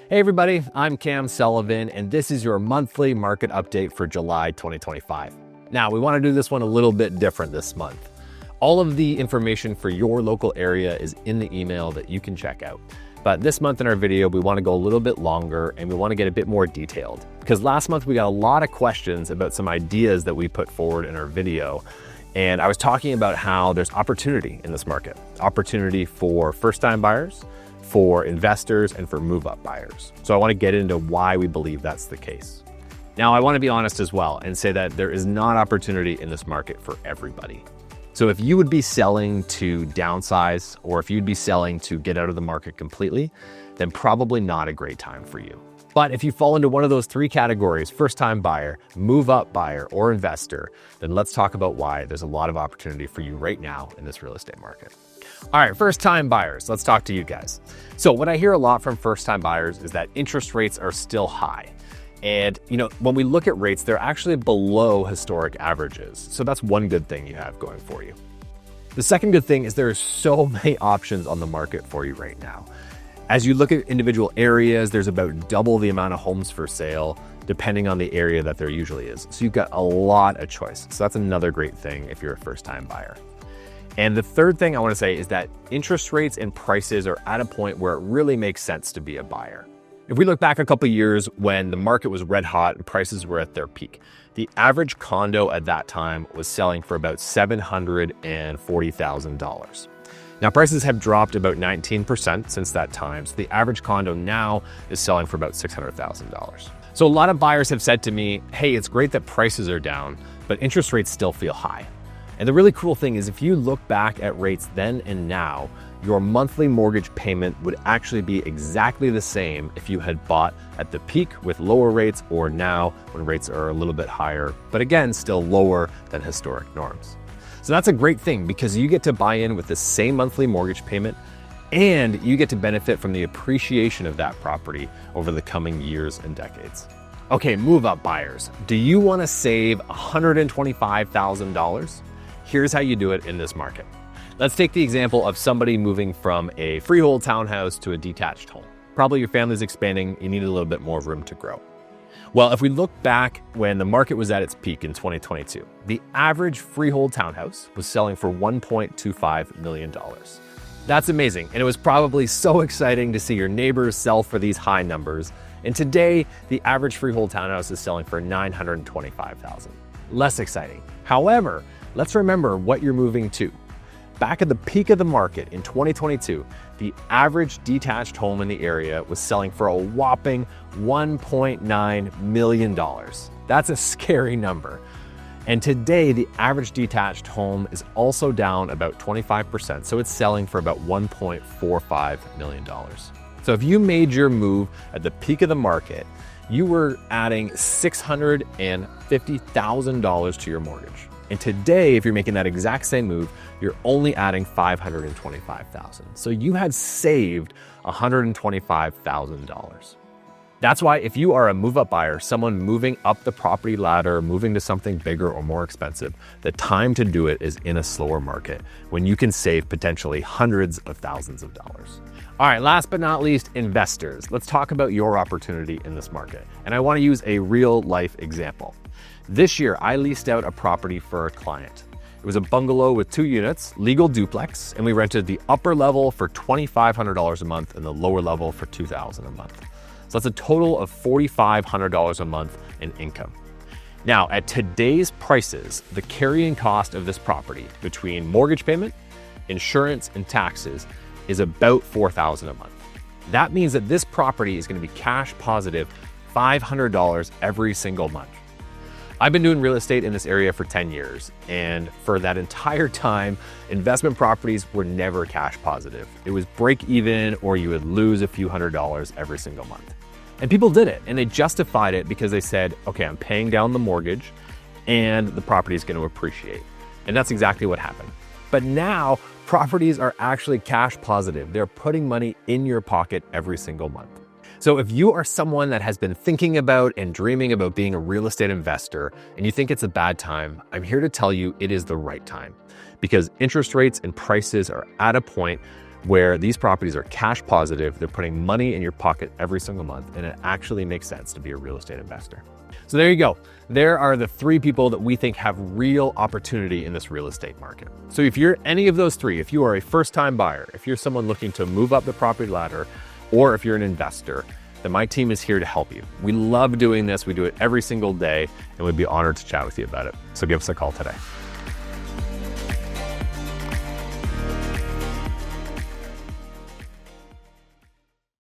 Hey everybody, I'm Cam Sullivan, and this is your monthly market update for July 2025. Now, we want to do this one a little bit different this month. All of the information for your local area is in the email that you can check out. But this month in our video, we want to go a little bit longer and we want to get a bit more detailed. Because last month we got a lot of questions about some ideas that we put forward in our video. And I was talking about how there's opportunity in this market. Opportunity for first-time buyers, for investors, and for move-up buyers. So I want to get into why we believe that's the case. Now, I want to be honest as well and say that there is not opportunity in this market for everybody. So if you would be selling to downsize, or if you'd be selling to get out of the market completely, then probably not a great time for you. But if you fall into one of those three categories, first-time buyer, move-up buyer, or investor, then let's talk about why there's a lot of opportunity for you right now in this real estate market. All right, first-time buyers, let's talk to you guys. So what I hear a lot from first-time buyers is that interest rates are still high. And when we look at rates, they're actually below historic averages. So that's one good thing you have going for you. The second good thing is there are so many options on the market for you right now. As you look at individual areas, there's about double the amount of homes for sale, depending on the area that there usually is. So you've got a lot of choice. So that's another great thing if you're a first-time buyer. And the third thing I want to say is that interest rates and prices are at a point where it really makes sense to be a buyer. If we look back a couple of years when the market was red hot and prices were at their peak, the average condo at that time was selling for about $740,000. Now, prices have dropped about 19% since that time, so the average condo now is selling for about $600,000. So a lot of buyers have said to me, hey, it's great that prices are down, but interest rates still feel high. And the really cool thing is if you look back at rates then and now, your monthly mortgage payment would actually be exactly the same if you had bought at the peak with lower rates or now when rates are a little bit higher, but again, still lower than historic norms. So that's a great thing because you get to buy in with the same monthly mortgage payment and you get to benefit from the appreciation of that property over the coming years and decades. Okay, move-up buyers. Do you want to save $125,000? Here's how you do it in this market. Let's take the example of somebody moving from a freehold townhouse to a detached home. Probably your family's expanding, you need a little bit more room to grow. Well, if we look back when the market was at its peak in 2022, the average freehold townhouse was selling for $1.25 million. That's amazing, and it was probably so exciting to see your neighbors sell for these high numbers. And today, the average freehold townhouse is selling for $925,000. Less exciting. However, let's remember what you're moving to. Back at the peak of the market in 2022, the average detached home in the area was selling for a whopping $1.9 million. That's a scary number. And today, the average detached home is also down about 25%, so it's selling for about $1.45 million. So if you made your move at the peak of the market, you were adding $650,000 to your mortgage. And today, if you're making that exact same move, you're only adding $525,000. So you had saved $125,000. That's why if you are a move-up buyer, someone moving up the property ladder, moving to something bigger or more expensive, the time to do it is in a slower market when you can save potentially hundreds of thousands of dollars. All right, last but not least, investors. Let's talk about your opportunity in this market. And I want to use a real life example. This year, I leased out a property for a client. It was a bungalow with 2 units, legal duplex, and we rented the upper level for $2,500 a month and the lower level for $2,000 a month. So that's a total of $4,500 a month in income. Now, at today's prices, the carrying cost of this property between mortgage payment, insurance, and taxes is about $4,000 a month. That means that this property is going to be cash positive $500 every single month. I've been doing real estate in this area for 10 years, and for that entire time, investment properties were never cash positive. It was break even, or you would lose a few $100s every single month. And people did it, and they justified it because they said, okay, I'm paying down the mortgage, and the property is going to appreciate. And that's exactly what happened. But now, properties are actually cash positive. They're putting money in your pocket every single month. So if you are someone that has been thinking about and dreaming about being a real estate investor and you think it's a bad time, I'm here to tell you it is the right time because interest rates and prices are at a point where these properties are cash positive, they're putting money in your pocket every single month, and it actually makes sense to be a real estate investor. So there you go. There are the 3 people that we think have real opportunity in this real estate market. So if you're any of those 3, if you are a first-time buyer, if you're someone looking to move up the property ladder, or if you're an investor, then my team is here to help you. We love doing this. We do it every single day, and we'd be honored to chat with you about it. So give us a call today.